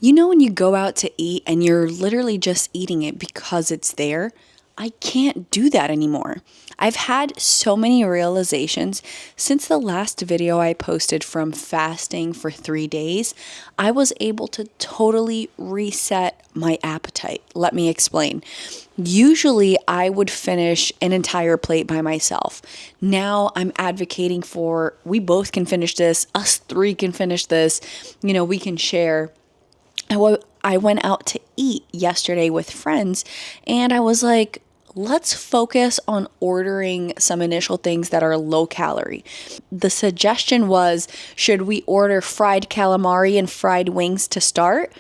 You know, when you go out to eat and you're literally just eating it because it's there, I can't do that anymore. I've had so many realizations since the last video I posted from fasting for 3 days. I was able to totally reset my appetite. Let me explain. Usually, I would finish an entire plate by myself. Now I'm advocating for we both can finish this, us three can finish this, we can share. I went out to eat yesterday with friends and I was like, let's focus on ordering some initial things that are low calorie. The suggestion was, should we order fried calamari and fried wings to start?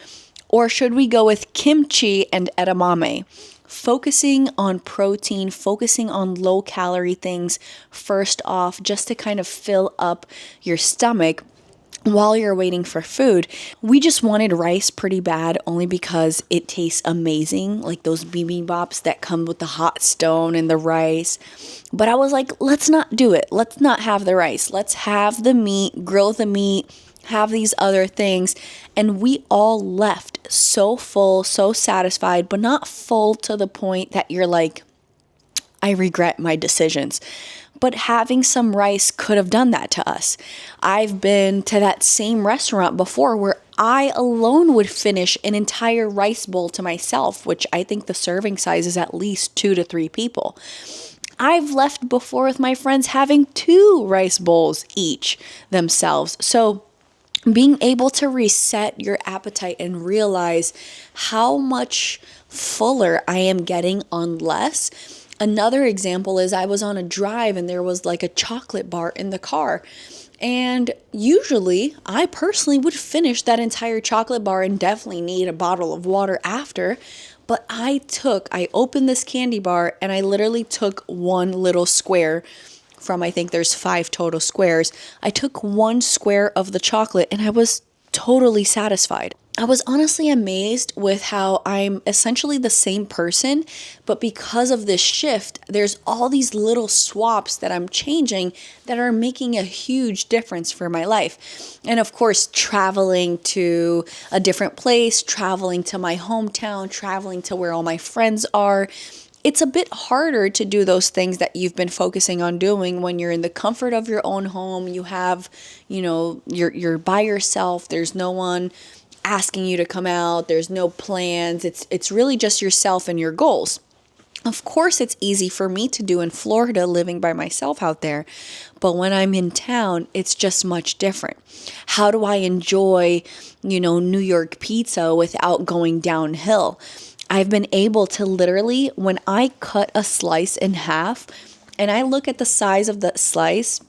Or should we go with kimchi and edamame? Focusing on protein, focusing on low calorie things first off, just to kind of fill up your stomach while you're waiting for food. We just wanted rice pretty bad only because it tastes amazing, like those bibimbap that come with the hot stone and the rice. But I was like, let's not do it. Let's not have the rice. Let's have the meat, grill the meat, have these other things. And we all left so full, so satisfied, but not full to the point that you're like, I regret my decisions. But having some rice could have done that to us. I've been to that same restaurant before where I alone would finish an entire rice bowl to myself, which I think the serving size is at least 2 to 3 people. I've left before with my friends having 2 rice bowls each themselves. So being able to reset your appetite and realize how much fuller I am getting on less. Another example is I was on a drive and there was like a chocolate bar in the car. And usually I personally would finish that entire chocolate bar and definitely need a bottle of water after. But I opened this candy bar and I literally took one little square from, I think there's 5 total squares. I took 1 square of the chocolate and I was totally satisfied. I was honestly amazed with how I'm essentially the same person, but because of this shift, there's all these little swaps that I'm changing that are making a huge difference for my life. And of course, traveling to a different place, traveling to my hometown, traveling to where all my friends are. It's a bit harder to do those things that you've been focusing on doing when you're in the comfort of your own home. You have, you're by yourself. There's no one asking you to come out. There's no plans. It's really just yourself and your goals. Of course, it's easy for me to do in Florida living by myself out there. But when I'm in town, it's just much different. How do I enjoy, New York pizza without going downhill? I've been able to literally, when I cut a slice in half and I look at the size of the slice,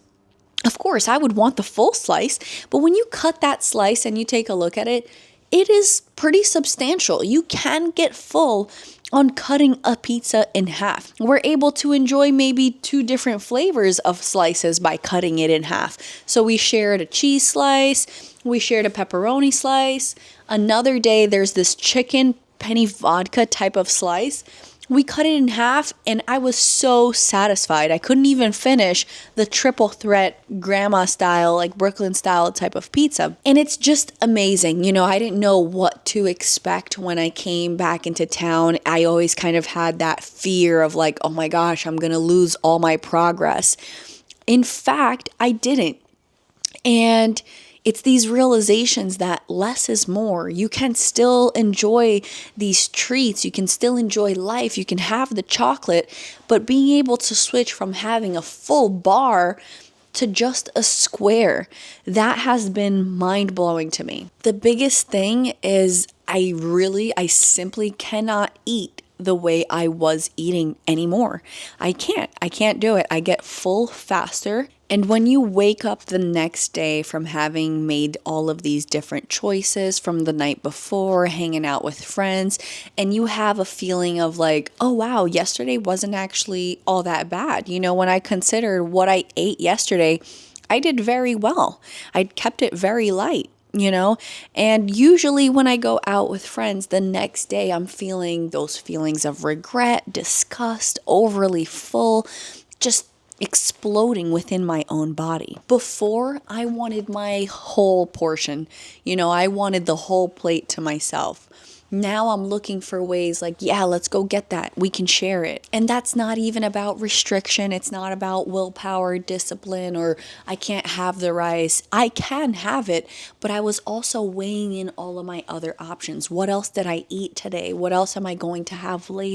of course, I would want the full slice, but when you cut that slice and you take a look at it, it is pretty substantial. You can get full on cutting a pizza in half. We're able to enjoy maybe 2 different flavors of slices by cutting it in half. So we shared a cheese slice, we shared a pepperoni slice. Another day, there's this chicken penny vodka type of slice. We cut it in half and I was so satisfied. I couldn't even finish the triple threat grandma style, like Brooklyn style type of pizza. And it's just amazing. I didn't know what to expect when I came back into town. I always kind of had that fear of like, oh my gosh, I'm going to lose all my progress. In fact, I didn't. And it's these realizations that less is more. You can still enjoy these treats. You can still enjoy life. You can have the chocolate, but being able to switch from having a full bar to just a square, that has been mind-blowing to me. The biggest thing is I simply cannot eat the way I was eating anymore. I can't do it. I get full faster. And when you wake up the next day from having made all of these different choices from the night before, hanging out with friends, and you have a feeling of like, oh wow, yesterday wasn't actually all that bad. When I considered what I ate yesterday, I did very well. I kept it very light. And usually when I go out with friends, the next day I'm feeling those feelings of regret, disgust, overly full, just exploding within my own body. Before, I wanted my whole portion. I wanted the whole plate to myself. Now I'm looking for ways like, yeah, let's go get that. We can share it. And that's not even about restriction. It's not about willpower, discipline, or I can't have the rice. I can have it, but I was also weighing in all of my other options. What else did I eat today? What else am I going to have later?